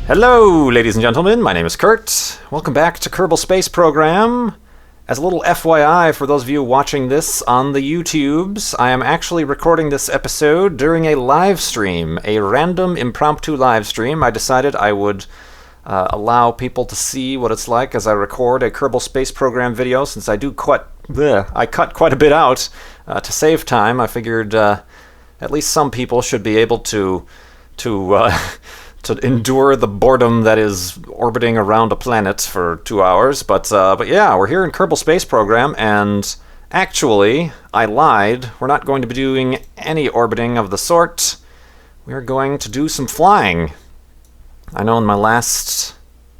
Hello, ladies and gentlemen. My name is Kurt. Welcome back to Kerbal Space Program. As a little FYI for those of you watching this on the YouTubes, I am actually recording this episode during a live stream, a random impromptu live stream. I decided I would allow people to see what it's like as I record a Kerbal Space Program video, since I cut quite a bit out to save time. I figured at least some people should be able to endure the boredom that is orbiting around a planet for 2 hours. But yeah, we're here in Kerbal Space Program, and actually, I lied. We're not going to be doing any orbiting of the sort. We're going to do some flying. I know in my last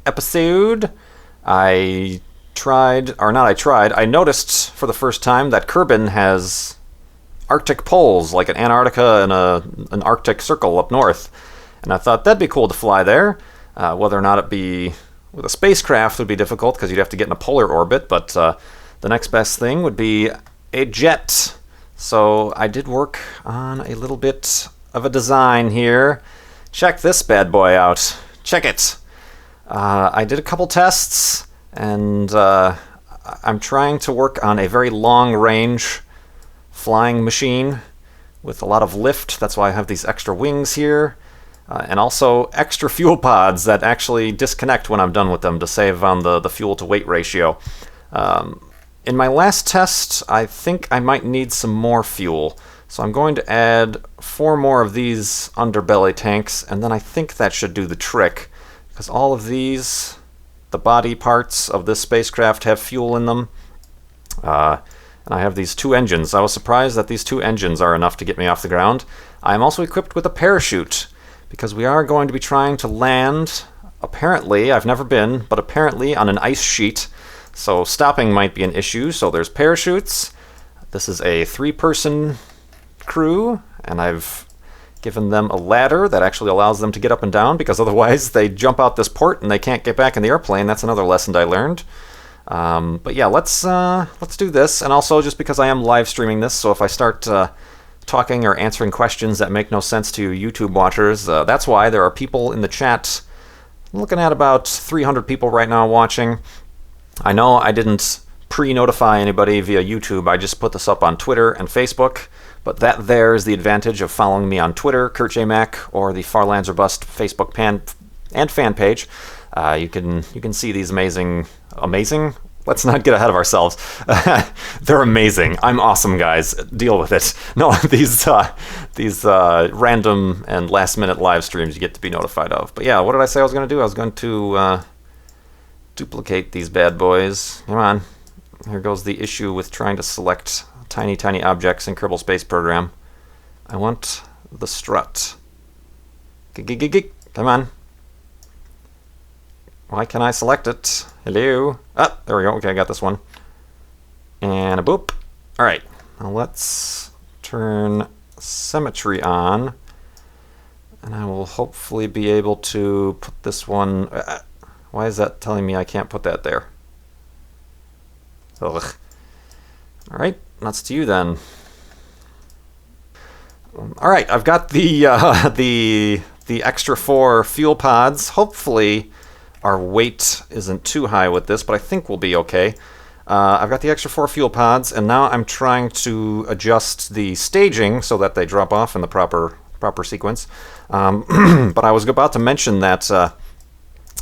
episode, I noticed for the first time that Kerbin has Arctic poles, like an Antarctica and an Arctic Circle up north. And I thought that'd be cool to fly there. Whether or not it be with a spacecraft would be difficult because you'd have to get in a polar orbit, but the next best thing would be a jet. So I did work on a little bit of a design here. Check this bad boy out. Check it. I did a couple tests, and I'm trying to work on a very long-range flying machine with a lot of lift. That's why I have these extra wings here. And also extra fuel pods that actually disconnect when I'm done with them to save on the fuel-to-weight ratio. In my last test, I think I might need some more fuel. So I'm going to add 4 more of these underbelly tanks, and then I think that should do the trick. Because all of these, the body parts of this spacecraft have fuel in them. And I have these 2 engines. I was surprised that these 2 engines are enough to get me off the ground. I am also equipped with a parachute, because we are going to be trying to land, apparently, I've never been, but apparently on an ice sheet. So stopping might be an issue. So there's parachutes. This is a 3-person crew, and I've given them a ladder that actually allows them to get up and down, because otherwise they jump out this port and they can't get back in the airplane. That's another lesson I learned. But yeah, let's do this. And also, just because I am live streaming this, so if I start talking or answering questions that make no sense to YouTube watchers, that's why. There are people in the chat. I'm looking at about 300 people right now watching. I know I didn't pre-notify anybody via YouTube. I just put this up on Twitter and Facebook, but that there is the advantage of following me on Twitter, KurtJMac, or the Farlands or Bust Facebook fan page. You can see these amazing. Let's not get ahead of ourselves. They're amazing. I'm awesome, guys. Deal with it. No, these random and last-minute live streams you get to be notified of. But yeah, what did I say I was going to do? I was going to duplicate these bad boys. Come on. Here goes the issue with trying to select tiny, tiny objects in Kerbal Space Program. I want the strut. Come on. Why can't I select it? Hello? Ah, there we go. Okay, I got this one. And a boop. Alright. Now let's turn symmetry on. And I will hopefully be able to put this one... why is that telling me I can't put that there? Ugh. Alright, that's to you then. Alright, I've got the extra 4 fuel pods. Hopefully our weight isn't too high with this, but I think we'll be okay. I've got the extra 4 fuel pods, and now I'm trying to adjust the staging so that they drop off in the proper sequence. But I was about to mention that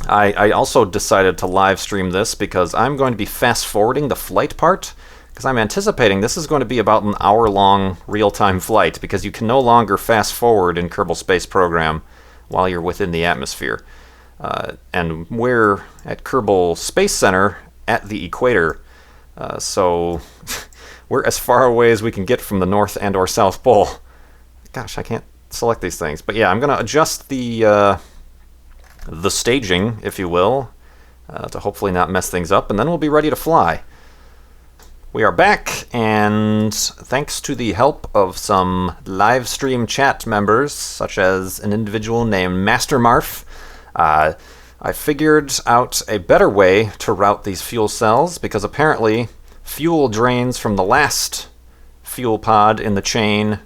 I also decided to live stream this because I'm going to be fast-forwarding the flight part, because I'm anticipating this is going to be about an hour-long real-time flight, because you can no longer fast-forward in Kerbal Space Program while you're within the atmosphere. And we're at Kerbal Space Center at the equator, so we're as far away as we can get from the North and or South Pole. Gosh, I can't select these things. But yeah, I'm going to adjust the staging, if you will, to hopefully not mess things up, and then we'll be ready to fly. We are back, and thanks to the help of some live stream chat members, such as an individual named Master Marf, I figured out a better way to route these fuel cells, because apparently fuel drains from the last fuel pod in the chain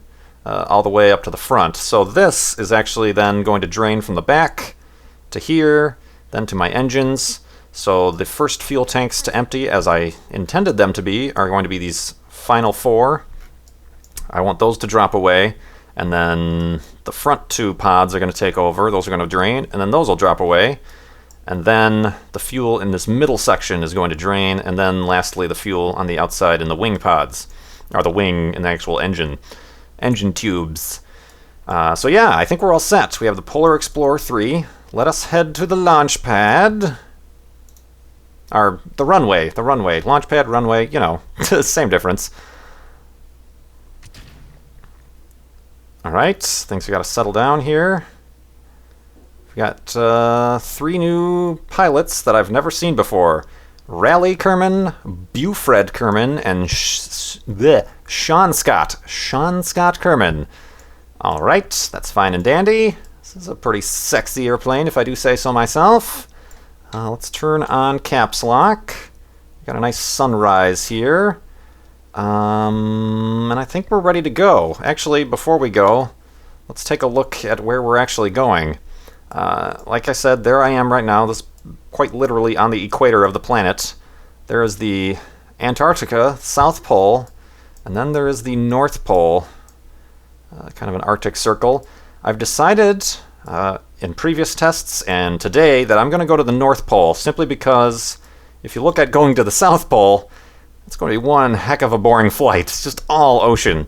all the way up to the front. So this is actually then going to drain from the back to here, then to my engines. So the first fuel tanks to empty, as I intended them to be, are going to be these final 4. I want those to drop away, and then the front 2 pods are going to take over. Those are going to drain, and then those will drop away. And then the fuel in this middle section is going to drain, and then lastly the fuel on the outside in the wing pods, or the wing in the actual engine tubes. So yeah, I think we're all set. We have the Polar Explorer 3. Let us head to the launch pad. Or the runway. Launch pad, runway, you know, same difference. Alright, things we gotta settle down here. We got 3 new pilots that I've never seen before. Raleigh Kerman, Bufred Kerman, and Sean Scott. Sean Scott Kerman. Alright, that's fine and dandy. This is a pretty sexy airplane, if I do say so myself. Let's turn on caps lock. Got a nice sunrise here. And I think we're ready to go. Actually, before we go, let's take a look at where we're actually going. Like I said, there I am right now. This quite literally on the equator of the planet. There is the Antarctica, South Pole, and then there is the North Pole, kind of an Arctic Circle. I've decided in previous tests and today that I'm going to go to the North Pole, simply because if you look at going to the South Pole, it's going to be one heck of a boring flight. It's just all ocean.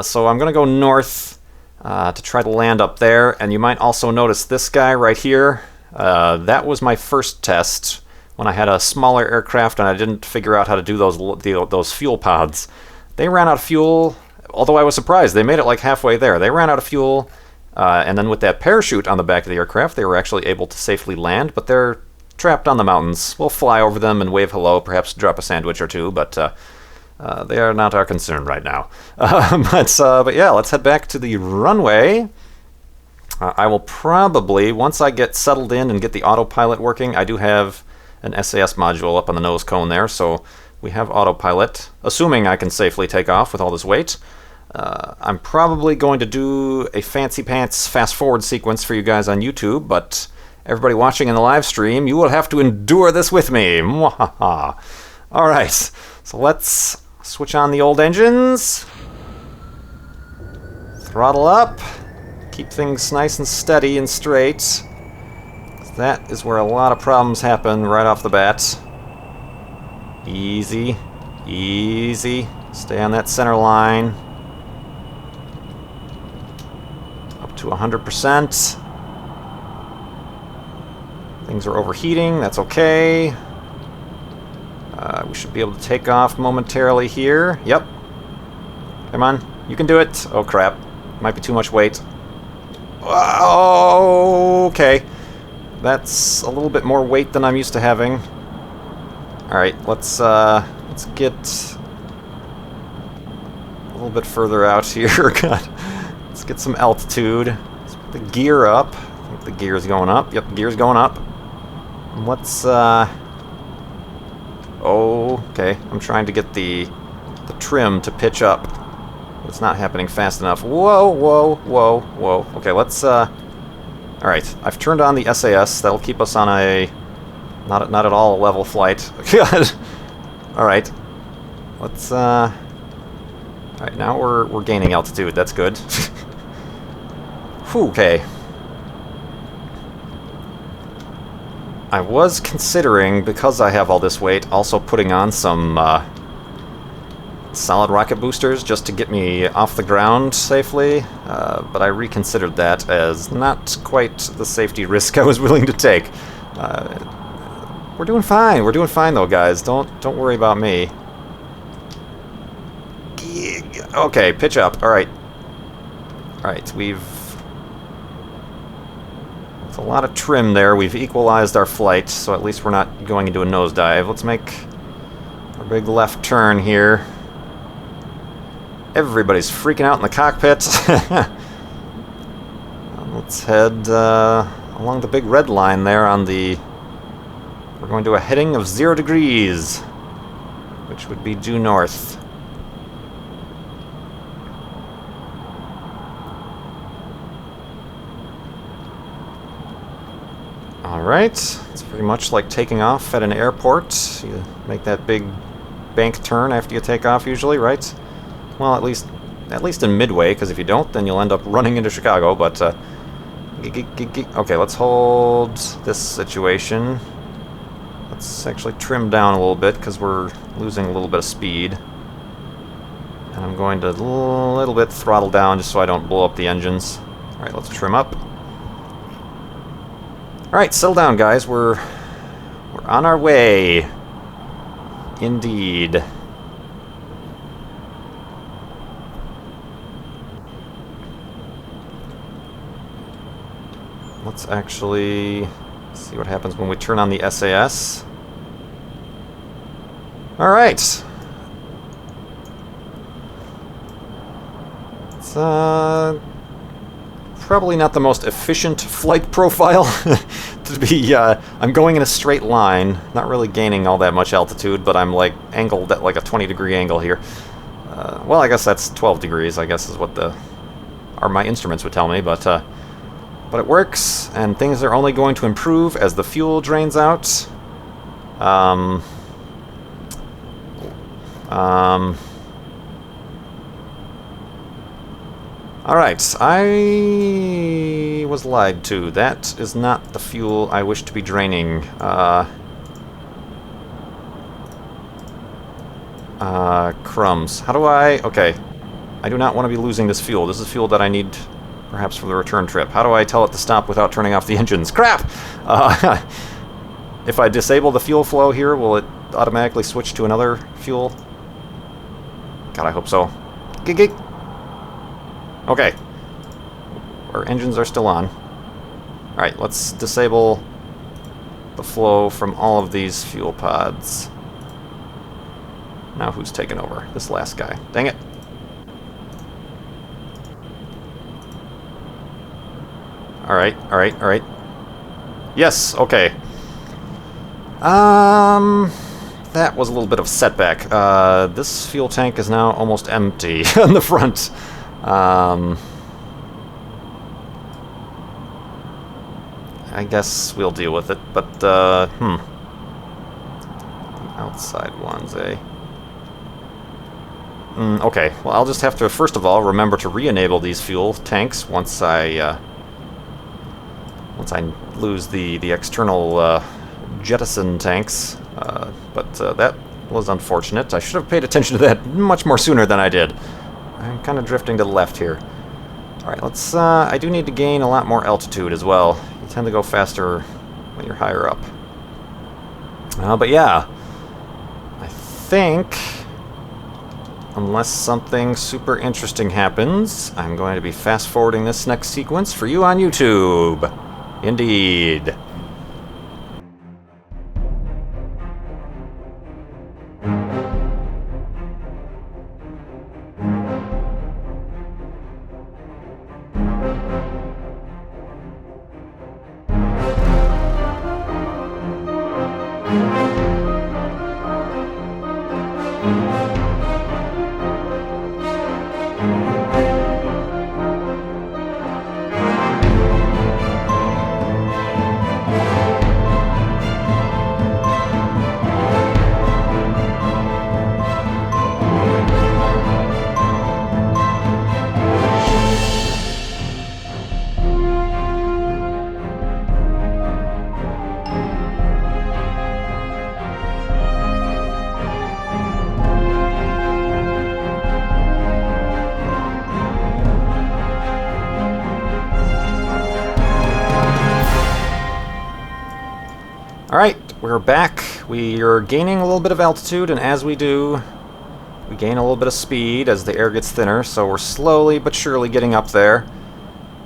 So I'm going to go north to try to land up there. And you might also notice this guy right here. That was my first test when I had a smaller aircraft and I didn't figure out how to do those fuel pods. They ran out of fuel, although I was surprised. They made it like halfway there. They ran out of fuel, and then with that parachute on the back of the aircraft, they were actually able to safely land, but they're trapped on the mountains. We'll fly over them and wave hello, perhaps drop a sandwich or two, but they are not our concern right now. But yeah, let's head back to the runway. I will probably, once I get settled in and get the autopilot working, I do have an SAS module up on the nose cone there, so we have autopilot, assuming I can safely take off with all this weight. I'm probably going to do a fancy pants fast forward sequence for you guys on YouTube, but everybody watching in the live stream, you will have to endure this with me. Mwahaha. All right, so let's switch on the old engines. Throttle up. Keep things nice and steady and straight. That is where a lot of problems happen right off the bat. Easy, easy. Stay on that center line. Up to 100%. Things are overheating, that's okay. We should be able to take off momentarily here. Yep. Come on, you can do it. Oh crap, might be too much weight. Oh, okay. That's a little bit more weight than I'm used to having. Alright, let's get a little bit further out here. God. Let's get some altitude. Let's put the gear up. I think the gear's going up. Yep, the gear's going up. And let's oh, okay. I'm trying to get the trim to pitch up. It's not happening fast enough. Whoa, whoa, whoa, whoa. Okay, let's alright, I've turned on the SAS. That'll keep us on a not at all a level flight. God. Alright. Let's alright, now we're gaining altitude. That's good. Whew, okay. I was considering, because I have all this weight, also putting on some solid rocket boosters just to get me off the ground safely, but I reconsidered that as not quite the safety risk I was willing to take. We're doing fine. We're doing fine though, guys. Don't worry about me. Okay, pitch up. All right. All right, it's a lot of trim there. We've equalized our flight, so at least we're not going into a nosedive. Let's make a big left turn here. Everybody's freaking out in the cockpit. Let's head along the big red line there on the... We're going to a heading of 0 degrees, which would be due north. Alright, it's pretty much like taking off at an airport. You make that big bank turn after you take off usually, right? Well, at least in Midway, because if you don't, then you'll end up running into Chicago, but okay, let's hold this situation. Let's actually trim down a little bit, because we're losing a little bit of speed. And I'm going to a little bit throttle down just so I don't blow up the engines. Alright, let's trim up. Alright, settle down, guys. We're on our way. Indeed. Let's actually see what happens when we turn on the SAS. Alright. It's probably not the most efficient flight profile to be, I'm going in a straight line, not really gaining all that much altitude, but I'm like angled at like a 20-degree angle here. Well, I guess that's 12 degrees, I guess is what my instruments would tell me, but it works, and things are only going to improve as the fuel drains out. Alright, I was lied to. That is not the fuel I wish to be draining. Crumbs. How do I... Okay. I do not want to be losing this fuel. This is fuel that I need, perhaps, for the return trip. How do I tell it to stop without turning off the engines? Crap! If I disable the fuel flow here, will it automatically switch to another fuel? God, I hope so. Gig. Okay. Our engines are still on. Alright, let's disable the flow from all of these fuel pods. Now who's taking over? This last guy. Dang it. Alright. Yes, okay. That was a little bit of a setback. This fuel tank is now almost empty on the front. I guess we'll deal with it, but, the outside ones, eh? Okay, well, I'll just have to, first of all, remember to re-enable these fuel tanks once I lose the external, jettison tanks. But that was unfortunate. I should have paid attention to that much more sooner than I did. I'm kind of drifting to the left here. Alright, let's, I do need to gain a lot more altitude as well. You tend to go faster when you're higher up. But yeah, I think, unless something super interesting happens, I'm going to be fast-forwarding this next sequence for you on YouTube. Indeed. Alright, we're back. We are gaining a little bit of altitude, and as we do, we gain a little bit of speed as the air gets thinner, so we're slowly but surely getting up there.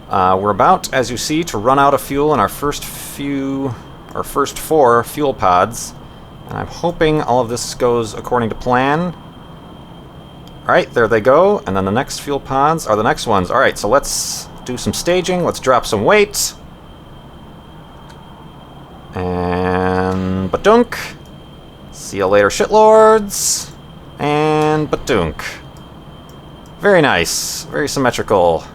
We're about, as you see, to run out of fuel in our first 4 fuel pods, and I'm hoping all of this goes according to plan. Alright, there they go, and then the next fuel pods are the next ones. Alright, so let's do some staging, let's drop some weight. And badunk. See you later, shitlords. And badunk. Very nice. Very symmetrical.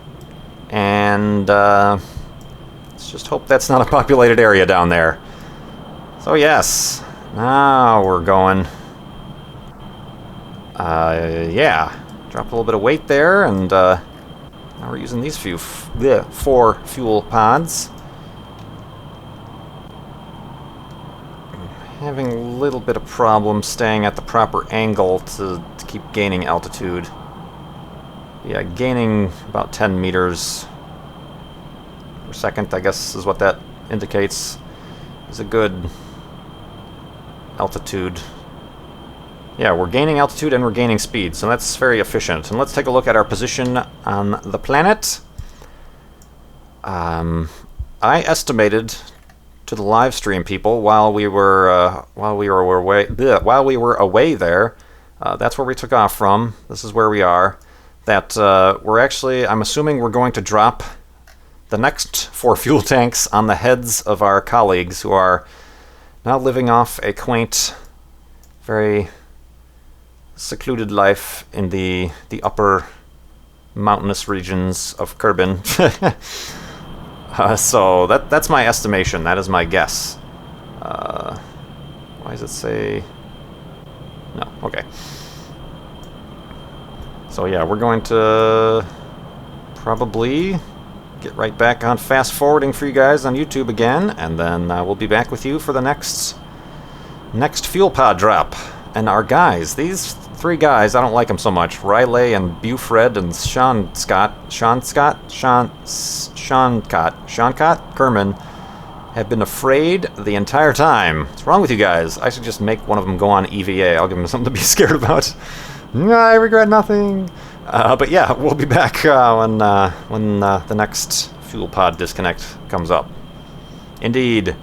And let's Let's just hope that's not a populated area down there. So yes, now we're going. Yeah, drop a little bit of weight there, and now we're using these 4 fuel pods. I'm having a little bit of problem staying at the proper angle to keep gaining altitude. Yeah, gaining about 10 meters per second, I guess is what that indicates, is a good altitude. Yeah, we're gaining altitude and we're gaining speed, so that's very efficient. And let's take a look at our position on the planet. I estimated to the live stream people while we were away there. That's where we took off from. This is where we are. That I'm assuming we're going to drop the next 4 fuel tanks on the heads of our colleagues who are now living off a quaint, very secluded life in the upper mountainous regions of Kerbin. So that's my estimation. That is my guess. Why does it say... No, okay. So yeah, we're going to probably get right back on fast forwarding for you guys on YouTube again, and then we'll be back with you for the next fuel pod drop. And our guys, these 3 guys, I don't like them so much. Riley and Bufred and Sean Kerman have been afraid the entire time. What's wrong with you guys? I should just make one of them go on EVA. I'll give them something to be scared about. I regret nothing. But yeah, we'll be back when the next fuel pod disconnect comes up. Indeed.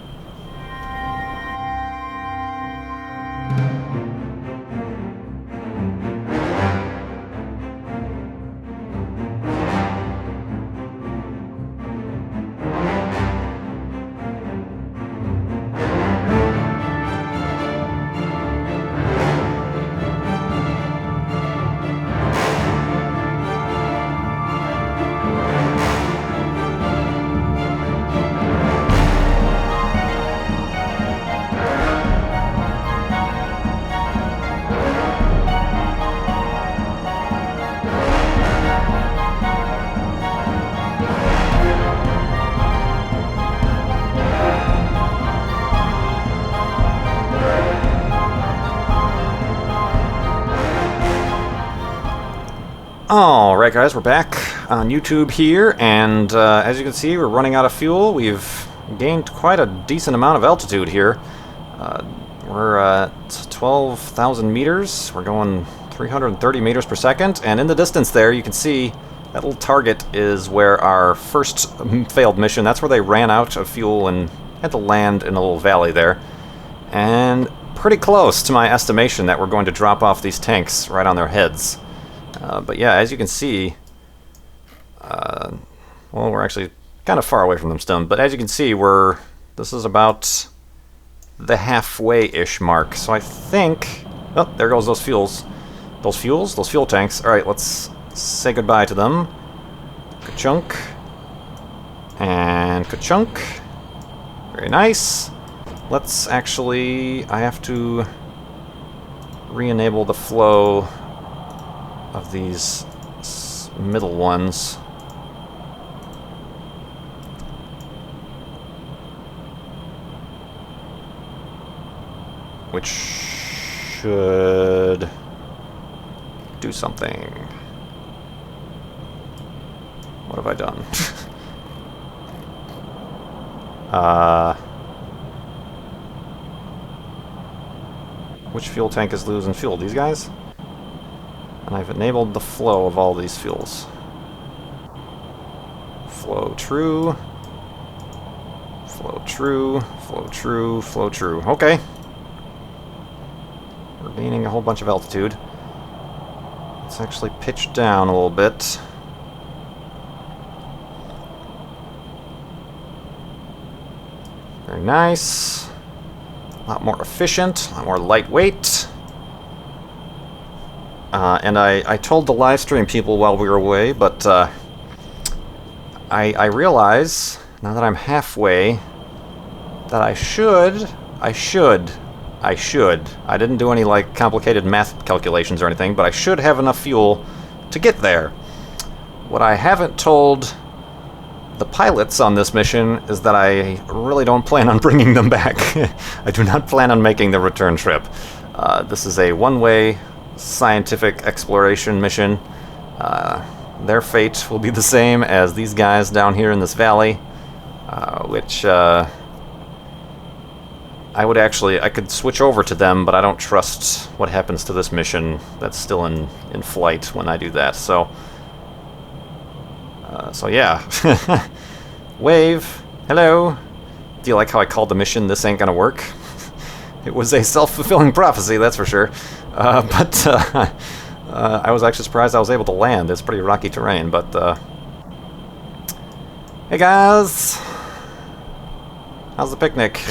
Alright guys, we're back on YouTube here, and as you can see, we're running out of fuel. We've gained quite a decent amount of altitude here. We're at 12,000 meters. We're going 330 meters per second, and in the distance there you can see that little target is where our first failed mission, that's where they ran out of fuel and had to land in a little valley there. And pretty close to my estimation that we're going to drop off these tanks right on their heads. But yeah, as you can see, well, we're actually kind of far away from them still, but as you can see, this is about the halfway-ish mark. So I think, oh, there goes those fuels. Those fuel tanks. All right, let's say goodbye to them. Ka-chunk. And ka-chunk. Very nice. Let's actually, I have to re-enable the flow of these middle ones. Which should do something. What have I done? Which fuel tank is losing fuel? These guys? And I've enabled the flow of all these fuels. Flow true. Flow true. Flow true. Flow true. Okay. We're gaining a whole bunch of altitude. Let's actually pitch down a little bit. Very nice. A lot more efficient, a lot more lightweight. And I told the live stream people while we were away, but I realize now that I'm halfway, that I should. I didn't do any, like, complicated math calculations or anything, but I should have enough fuel to get there. What I haven't told the pilots on this mission is that I really don't plan on bringing them back. I do not plan on making the return trip. This is a one-way scientific exploration mission. Their fate will be the same as these guys down here in this valley, which I could switch over to them, but I don't trust what happens to this mission that's still in flight when I do that. So yeah. Wave. Hello. Do you like how I called the mission "This Ain't Gonna Work"? It was a self-fulfilling prophecy, that's for sure. But I was actually surprised I was able to land. It's pretty rocky terrain, but hey guys, how's the picnic?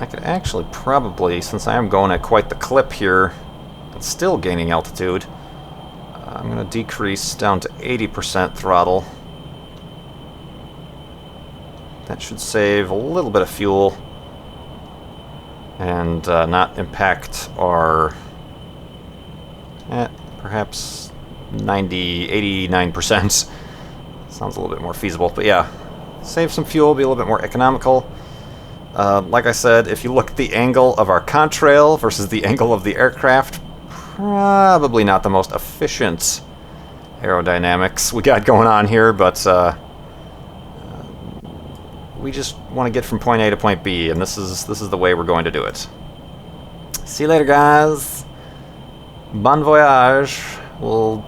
I could actually probably, since I am going at quite the clip here, and still gaining altitude, I'm going to decrease down to 80% throttle. That should save a little bit of fuel and not impact our perhaps 89%. Sounds a little bit more feasible, but yeah, save some fuel, be a little bit more economical. Like I said, if you look at the angle of our contrail versus the angle of the aircraft, probably not the most efficient aerodynamics we got going on here, but we just want to get from point A to point B, and this is the way we're going to do it. See you later, guys. Bon voyage. We'll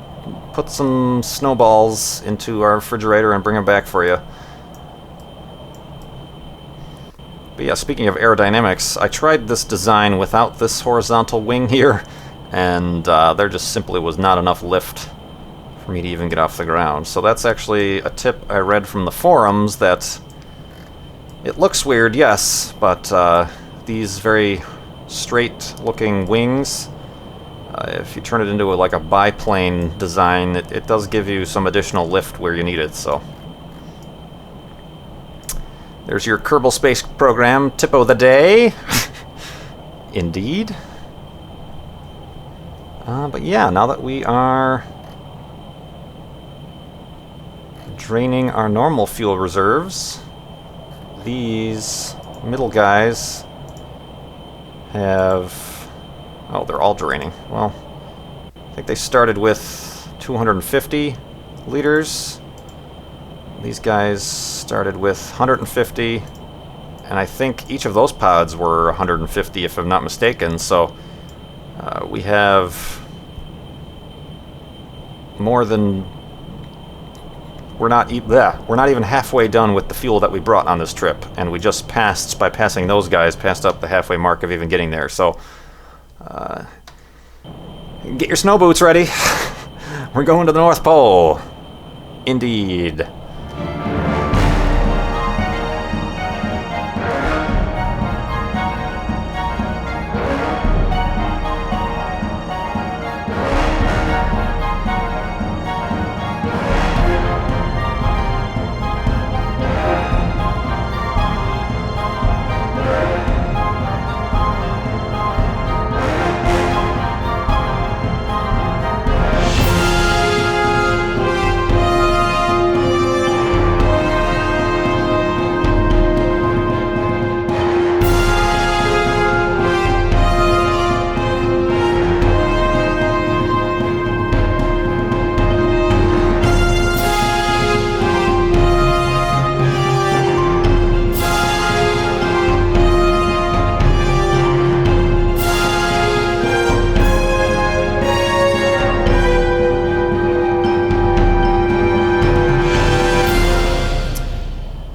put some snowballs into our refrigerator and bring them back for you. But yeah, speaking of aerodynamics, I tried this design without this horizontal wing here, and there just simply was not enough lift for me to even get off the ground. So that's actually a tip I read from the forums, that it looks weird, yes, but these very straight-looking wings, if you turn it into like a biplane design, it does give you some additional lift where you need it, so. There's your Kerbal Space Program tip of the day. Indeed. But yeah, now that we are draining our normal fuel reserves, these middle guys have... Oh, they're all draining. Well, I think they started with 250 liters. These guys started with 150, and I think each of those pods were 150, if I'm not mistaken. So we have more than... We're not even halfway done with the fuel that we brought on this trip, and we just passed, by passing those guys, passed up the halfway mark of even getting there. So get your snow boots ready. We're going to the North Pole. Indeed.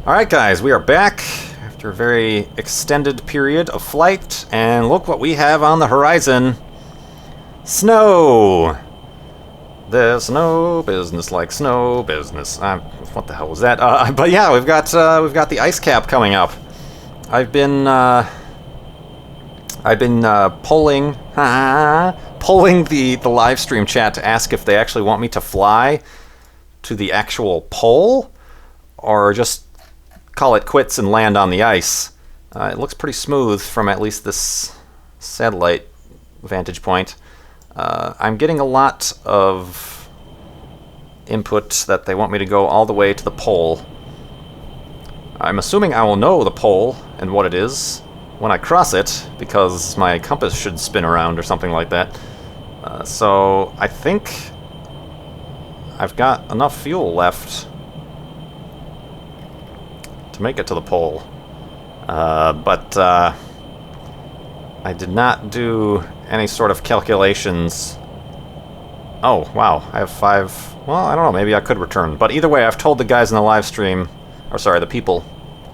Alright guys, we are back after a very extended period of flight, and look what we have on the horizon. Snow! There's no business like snow business. What the hell was that? But yeah, we've got the ice cap coming up. I've been I've been polling the live stream chat to ask if they actually want me to fly to the actual pole or just call it quits and land on the ice. It looks pretty smooth from at least this satellite vantage point. I'm getting a lot of input that they want me to go all the way to the pole. I'm assuming I will know the pole and what it is when I cross it, because my compass should spin around or something like that. So I think I've got enough fuel left to make it to the pole. But I did not do any sort of calculations. Oh, wow, I have 5... Well, I don't know, maybe I could return. But either way, I've told the guys in the live stream, or sorry, the people,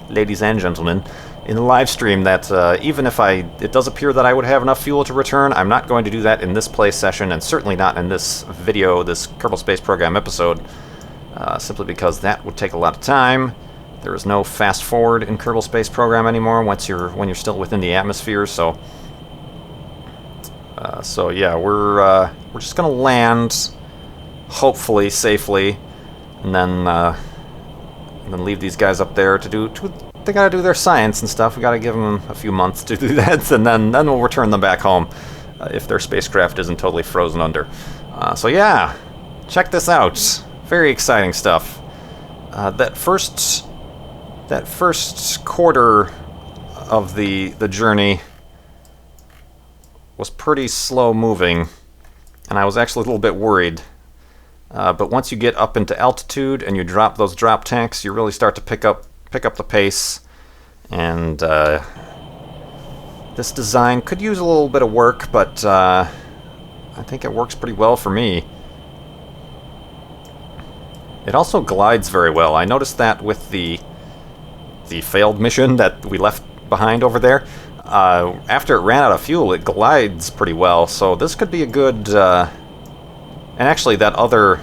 ladies and gentlemen, in the live stream that even if it does appear that I would have enough fuel to return, I'm not going to do that in this play session, and certainly not in this video, this Kerbal Space Program episode, simply because that would take a lot of time. There is no fast forward in Kerbal Space Program anymore when you're still within the atmosphere. So yeah, we're just gonna land, hopefully safely, and then leave these guys up there to do. They gotta do their science and stuff. We gotta give them a few months to do that, and then we'll return them back home if their spacecraft isn't totally frozen under. So yeah, check this out. Very exciting stuff. That first quarter of the journey was pretty slow moving, and I was actually a little bit worried. But once you get up into altitude and you drop those drop tanks, you really start to pick up the pace. And this design could use a little bit of work, but I think it works pretty well for me. It also glides very well. I noticed that with the failed mission that we left behind over there. After it ran out of fuel, it glides pretty well. So this could be a good... and actually, I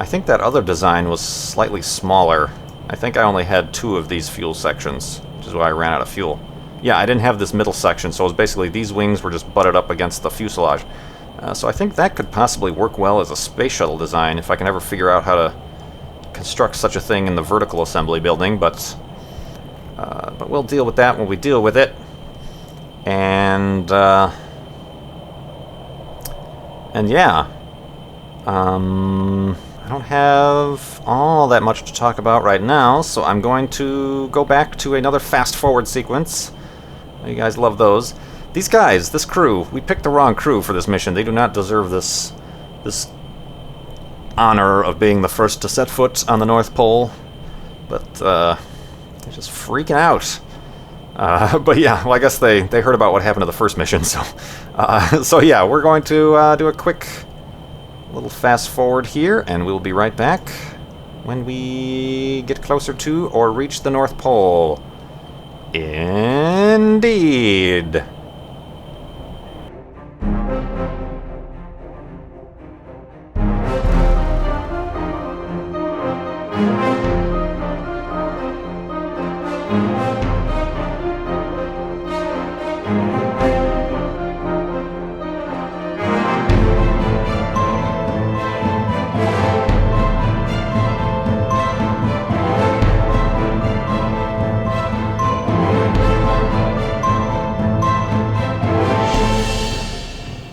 think that other design was slightly smaller. I think I only had 2 of these fuel sections, which is why I ran out of fuel. Yeah, I didn't have this middle section, so it was basically these wings were just butted up against the fuselage. So I think that could possibly work well as a space shuttle design if I can ever figure out how to construct such a thing in the vertical assembly building, but we'll deal with that when we deal with it. And yeah, I don't have all that much to talk about right now, so I'm going to go back to another fast-forward sequence. You guys love those. These guys, this crew, we picked the wrong crew for this mission. They do not deserve this honor of being the first to set foot on the North Pole, but they're just freaking out. But yeah, well, I guess they heard about what happened to the first mission, so so yeah, we're going to do a quick little fast forward here, and we'll be right back when we get closer to or reach the North Pole. Indeed.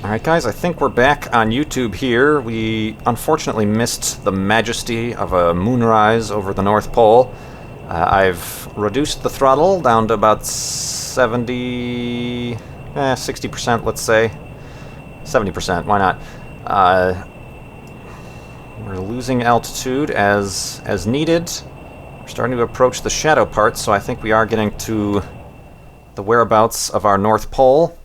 Alright guys, I think we're back on YouTube here. We unfortunately missed the majesty of a moonrise over the North Pole. I've reduced the throttle down to about 60%, let's say. 70%, why not? We're losing altitude as needed. We're starting to approach the shadow part, so I think we are getting to the whereabouts of our North Pole.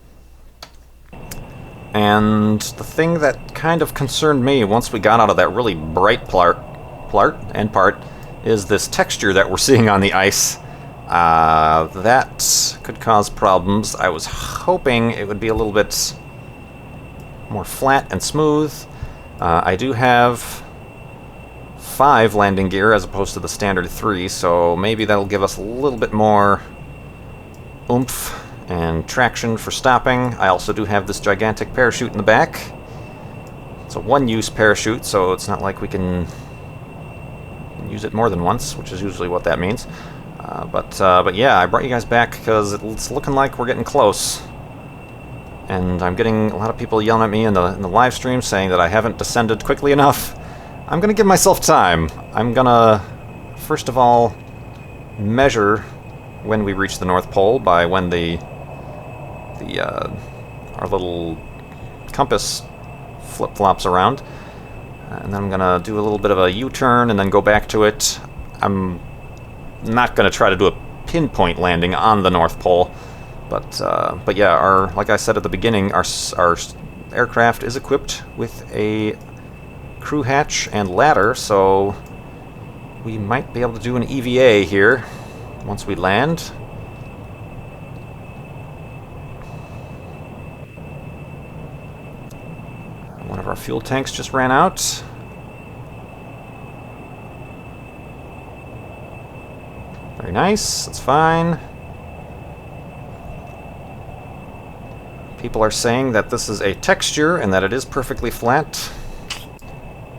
And the thing that kind of concerned me once we got out of that really bright part is this texture that we're seeing on the ice. That could cause problems. I was hoping it would be a little bit more flat and smooth. I do have 5 landing gear as opposed to the standard 3, so maybe that'll give us a little bit more oomph and traction for stopping. I also do have this gigantic parachute in the back. It's a one-use parachute, so it's not like we can use it more than once, which is usually what that means. But yeah, I brought you guys back because it's looking like we're getting close. And I'm getting a lot of people yelling at me in the live stream saying that I haven't descended quickly enough. I'm going to give myself time. I'm going to, first of all, measure when we reach the North Pole by when our little compass flip-flops around. And then I'm going to do a little bit of a U-turn and then go back to it. I'm not going to try to do a pinpoint landing on the North Pole. But yeah, like I said at the beginning, our aircraft is equipped with a crew hatch and ladder, so we might be able to do an EVA here once we land. One of our fuel tanks just ran out. Very nice, that's fine. People are saying that this is a texture and that it is perfectly flat.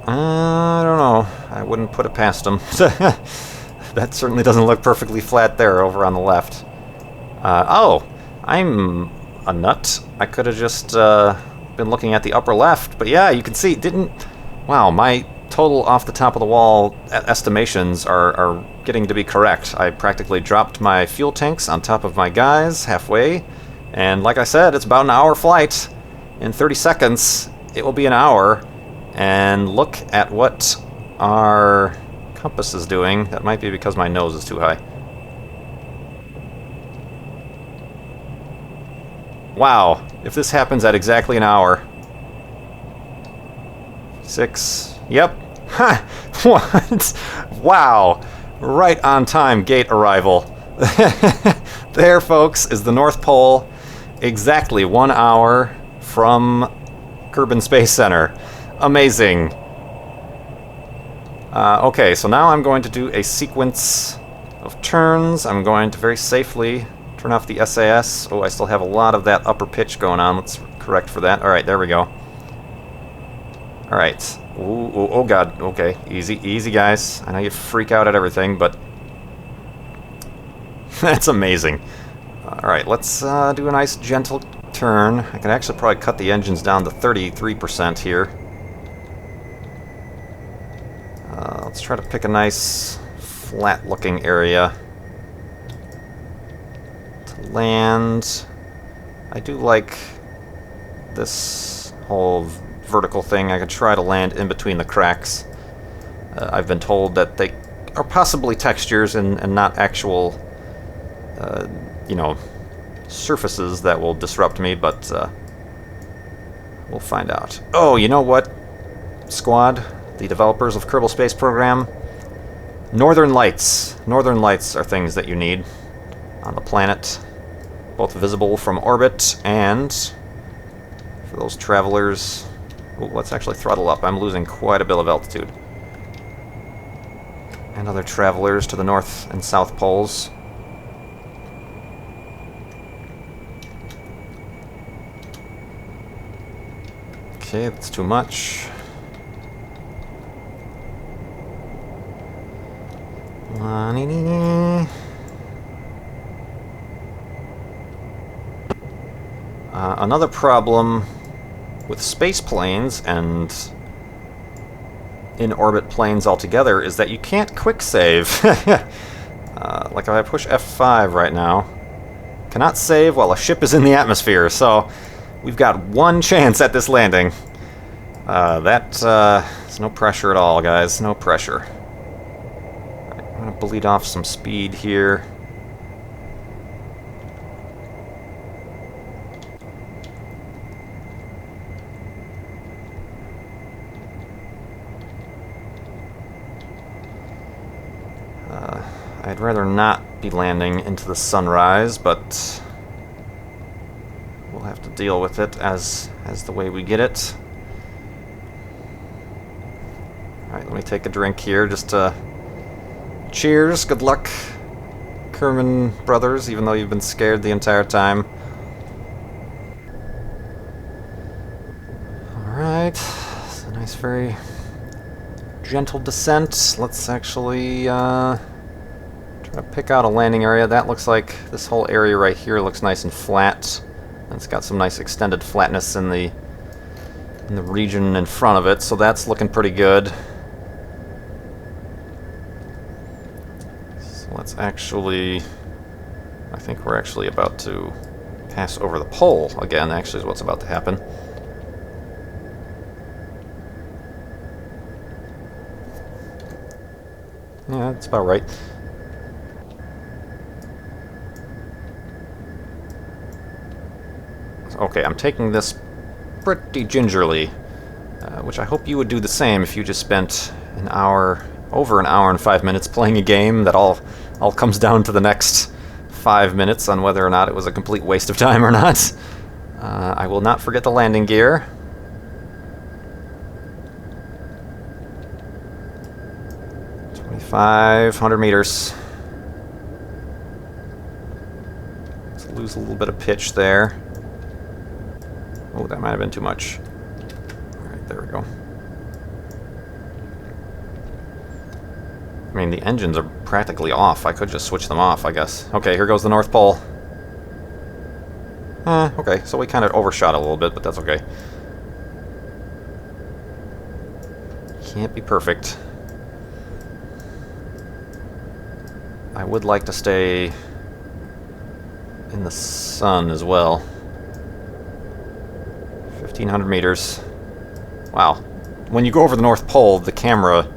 I don't know. I wouldn't put it past them. That certainly doesn't look perfectly flat there over on the left. Oh, I'm a nut. I could have just been looking at the upper left. But yeah, you can see, wow, my total off the top of the wall estimations are getting to be correct. I practically dropped my fuel tanks on top of my guys halfway. And like I said, it's about an hour flight. In 30 seconds, it will be an hour. And look at what our compass is doing. That might be because my nose is too high. Wow, if this happens at exactly an hour. 6, yep. Ha! What? Wow, right on time gate arrival. There, folks, is the North Pole. Exactly 1 hour from Kerbal Space Center. Amazing. Okay, so now I'm going to do a sequence of turns. I'm going to very safely turn off the SAS. Oh, I still have a lot of that upper pitch going on. Let's correct for that. Alright, there we go. Alright. Oh god. Okay, easy guys. I know you freak out at everything, but that's amazing. Alright, let's do a nice gentle turn. I can actually probably cut the engines down to 33% here. Let's try to pick a nice flat-looking area to land. I do like this whole vertical thing. I could try to land in between the cracks. I've been told that they are possibly textures and not actual, you know, surfaces that will disrupt me, but we'll find out. Oh, you know what, squad? The developers of Kerbal Space Program. Northern lights. Northern lights are things that you need on the planet, both visible from orbit and for those travelers. Ooh, let's actually throttle up. I'm losing quite a bit of altitude. And other travelers to the north and south poles. Okay, that's too much. Another problem with space planes and in-orbit planes altogether is that you can't quick save. Like if I push F5 right now, cannot save while a ship is in the atmosphere, so we've got one chance at this landing. That's no pressure at all, guys, no pressure. I'm going to bleed off some speed here. I'd rather not be landing into the sunrise, but we'll have to deal with it as the way we get it. Alright, let me take a drink here just to... Cheers, good luck, Kerbin brothers, even though you've been scared the entire time. very gentle descent. Let's actually try to pick out a landing area. That looks like this whole area right here looks nice and flat. And it's got some nice extended flatness in the region in front of it, so that's looking pretty good. So let's actually... I think we're actually about to pass over the pole again, actually, is what's about to happen. Yeah, that's about right. Okay, I'm taking this pretty gingerly, which I hope you would do the same if you just spent over an hour and 5 minutes playing a game that all comes down to the next 5 minutes on whether or not it was a complete waste of time or not. I will not forget the landing gear. $2,500 meters. Let's lose a little bit of pitch there. Oh, that might have been too much. Alright, there we go. I mean, the engines are practically off. I could just switch them off, I guess. Okay, here goes the North Pole. Okay, so we kind of overshot a little bit, but that's okay. Can't be perfect. I would like to stay in the sun as well. 1,500 meters. Wow. When you go over the North Pole, the camera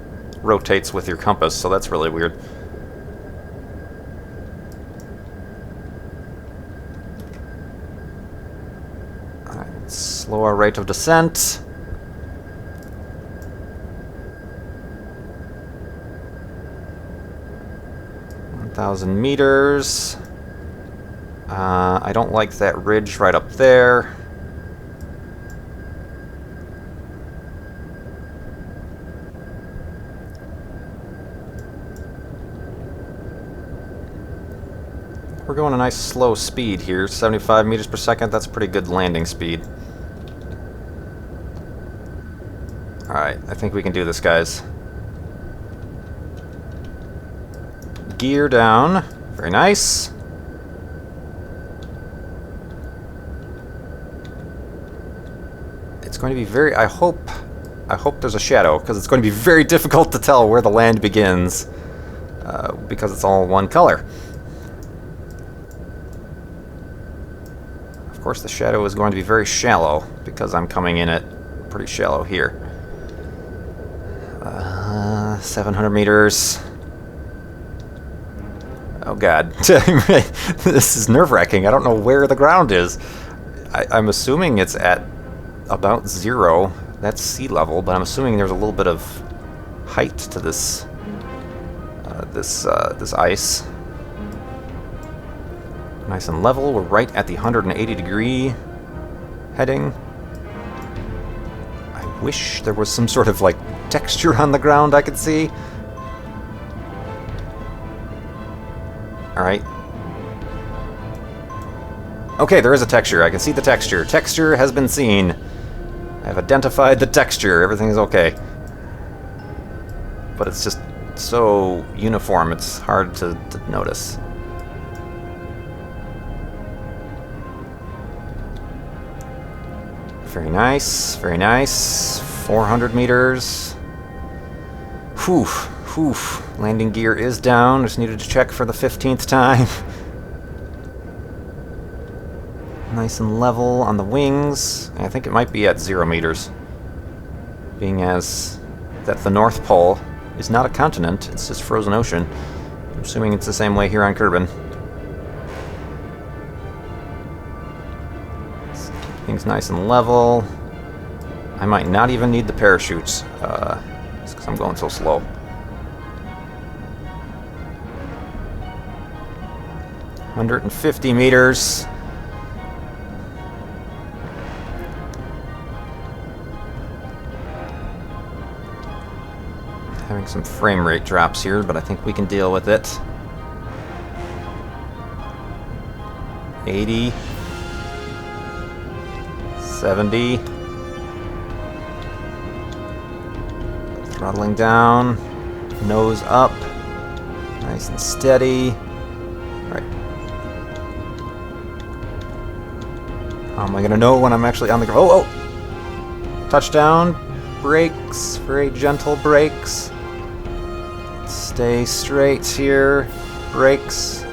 rotates with your compass, so that's really weird. Alright, let's slow our rate of descent. Thousand meters. I don't like that ridge right up there. We're going a nice slow speed here, 75 meters per second. That's pretty good landing speed. Alright, I think we can do this, guys. Gear down. Very nice. It's going to be very... I hope there's a shadow, because it's going to be very difficult to tell where the land begins, because it's all one color. Of course, the shadow is going to be very shallow, because I'm coming in at pretty shallow here. 700 meters. Oh god. This is nerve-wracking. I don't know where the ground is. I'm assuming it's at about 0. That's sea level, but I'm assuming there's a little bit of height to this this ice. Nice and level. We're right at the 180-degree heading. I wish there was some sort of like texture on the ground I could see. Alright. Okay, there is a texture. I can see the texture. Texture has been seen. I have identified the texture. Everything is okay. But it's just so uniform, it's hard to notice. Very nice, very nice. 400 meters. Whew, whew. Landing gear is down. Just needed to check for the 15th time. Nice and level on the wings. I think it might be at 0 meters. Being as that the North Pole is not a continent, it's just frozen ocean. I'm assuming it's the same way here on Kerbin. Things nice and level. I might not even need the parachutes, just because I'm going so slow. $150 meters. Having some frame rate drops here, but I think we can deal with it. 80. 70. Throttling down, nose up, nice and steady. Alright. How am I gonna know when I'm actually on the ground? Oh, oh! Touchdown, brakes, very gentle brakes. Stay straight here, brakes,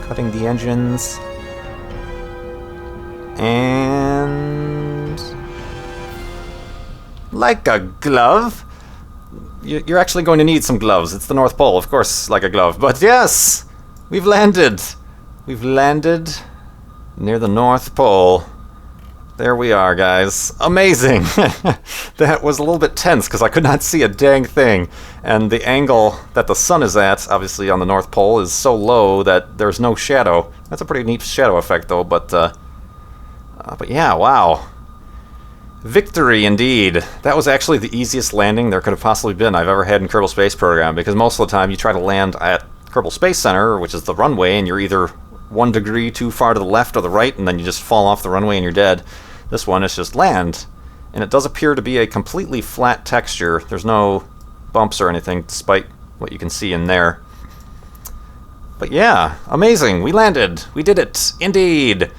cutting the engines. And... like a glove. You're actually going to need some gloves. It's the North Pole, of course, like a glove. But yes, we've landed. We've landed near the North Pole. There we are, guys. Amazing. That was a little bit tense because I could not see a dang thing. And the angle that the sun is at, obviously on the North Pole, is so low that there's no shadow. That's a pretty neat shadow effect, though. But yeah, wow. Victory, indeed. That was actually the easiest landing there could have possibly been I've ever had in Kerbal Space Program, because most of the time you try to land at Kerbal Space Center, which is the runway, and you're either 1 degree too far to the left or the right, and then you just fall off the runway and you're dead. This one is just land, and it does appear to be a completely flat texture. There's no bumps or anything, despite what you can see in there. But yeah, amazing. We landed. We did it, indeed.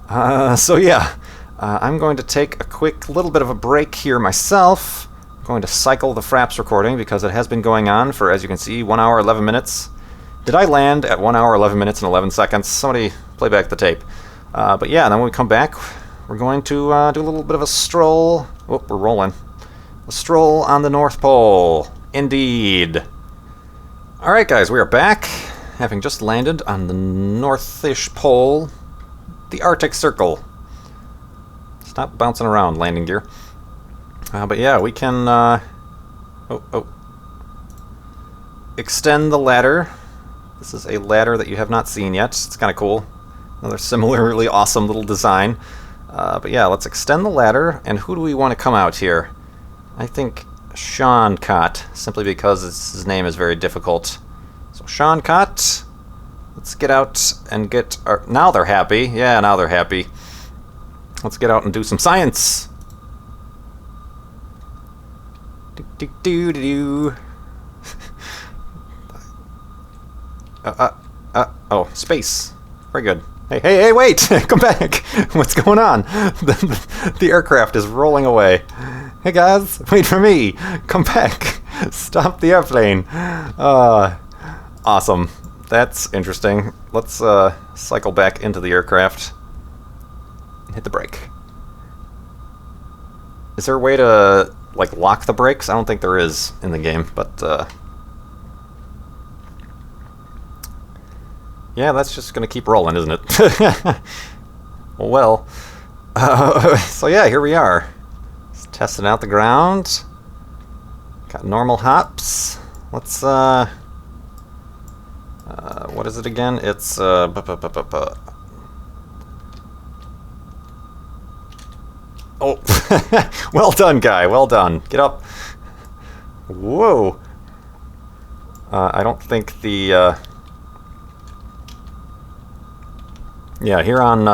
So yeah. I'm going to take a quick little bit of a break here myself. I'm going to cycle the Fraps recording because it has been going on for, as you can see, 1 hour, 11 minutes. Did I land at 1 hour, 11 minutes, and 11 seconds? Somebody play back the tape. But yeah, and then when we come back, we're going to do a little bit of a stroll. Oh, we're rolling. A stroll on the North Pole. Indeed. Alright guys, we are back, having just landed on the northish pole, the Arctic Circle. Stop bouncing around, landing gear. But yeah, we can extend the ladder. This is a ladder that you have not seen yet. It's kind of cool. Another similarly awesome little design. But yeah, let's extend the ladder. And who do we want to come out here? I think Sean Cott, simply because his name is very difficult. So Sean Cott, let's get out and get our... Now they're happy. Yeah, now they're happy. Let's get out and do some science. Do. Oh, space. Very good. Hey, wait! Come back! What's going on? The aircraft is rolling away. Hey guys, wait for me! Come back! Stop the airplane! Awesome. That's interesting. Let's cycle back into the aircraft. Hit the brake. Is there a way to, like, lock the brakes? I don't think there is in the game, but, yeah, that's just gonna keep rolling, isn't it? Well, so yeah, here we are. Just testing out the ground. Got normal hops. Let's, what is it again? It's, Oh, well done, guy. Well done. Get up. Whoa. I don't think the, yeah, here on,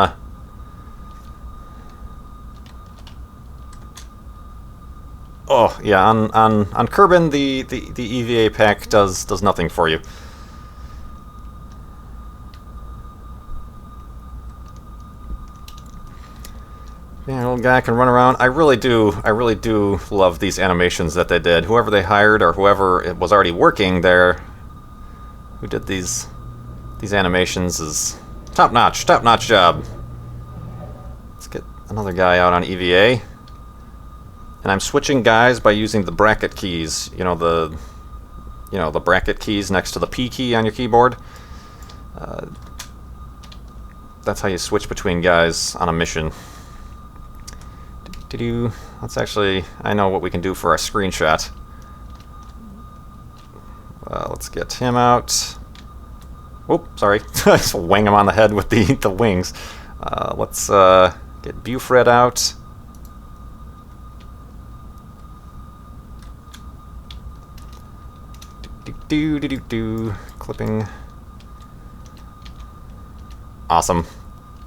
oh, yeah, on Kerbin, the EVA pack does nothing for you. Yeah, little guy can run around. I really do love these animations that they did. Whoever they hired or whoever it was already working there, who did these animations, is top-notch job. Let's get another guy out on EVA. And I'm switching guys by using the bracket keys. You know, the bracket keys next to the P key on your keyboard. That's how you switch between guys on a mission. Let's actually... I know what we can do for our screenshot. Let's get him out. Whoop, sorry. Just wang him on the head with the wings. Let's get Bufred out. Clipping. Awesome.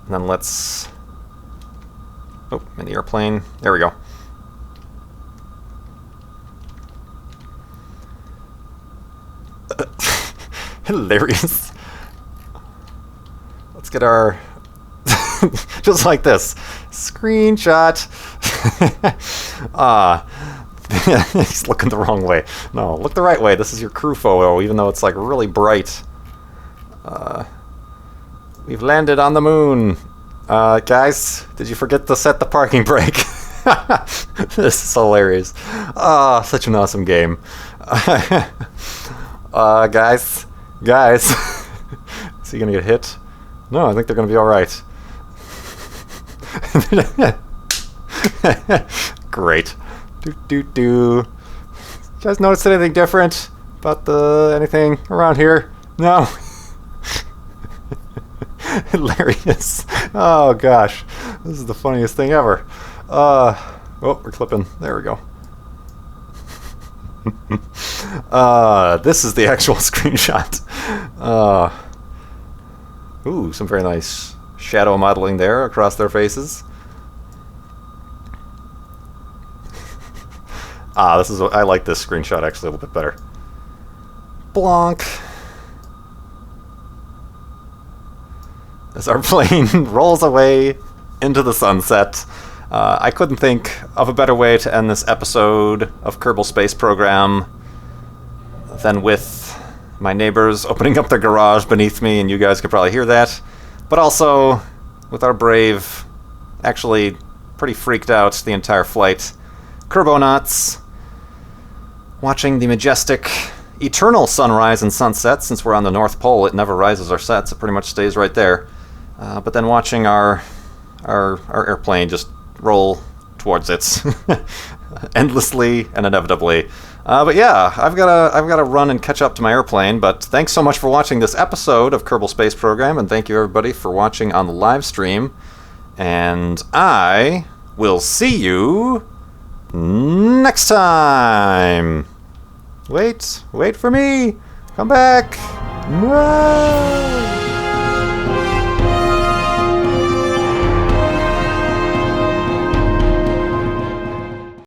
And then let's... Oh, in the airplane. There we go. Hilarious. Let's get our... just like this. Screenshot. He's looking the wrong way. No, look the right way. This is your crew photo, even though it's like really bright. We've landed on the moon. Guys, did you forget to set the parking brake? This is hilarious. Such an awesome game. Guys. Is he gonna get hit? No, I think they're gonna be alright. Great. Do. You guys notice anything different about anything around here? No? Hilarious. Oh gosh. This is the funniest thing ever. Oh, we're clipping. There we go. This is the actual screenshot. Ooh, some very nice shadow modeling there across their faces. I like this screenshot actually a little bit better. Blanc. As our plane rolls away into the sunset. I couldn't think of a better way to end this episode of Kerbal Space Program than with my neighbors opening up their garage beneath me, and you guys could probably hear that. But also with our brave, actually pretty freaked out the entire flight, Kerbonauts, watching the majestic, eternal sunrise and sunset. Since we're on the North Pole, it never rises or sets. It pretty much stays right there. But then watching our airplane just roll towards it endlessly and inevitably. But yeah, I've got to run and catch up to my airplane. But thanks so much for watching this episode of Kerbal Space Program, and thank you everybody for watching on the live stream. And I will see you next time. Wait for me. Come back. No.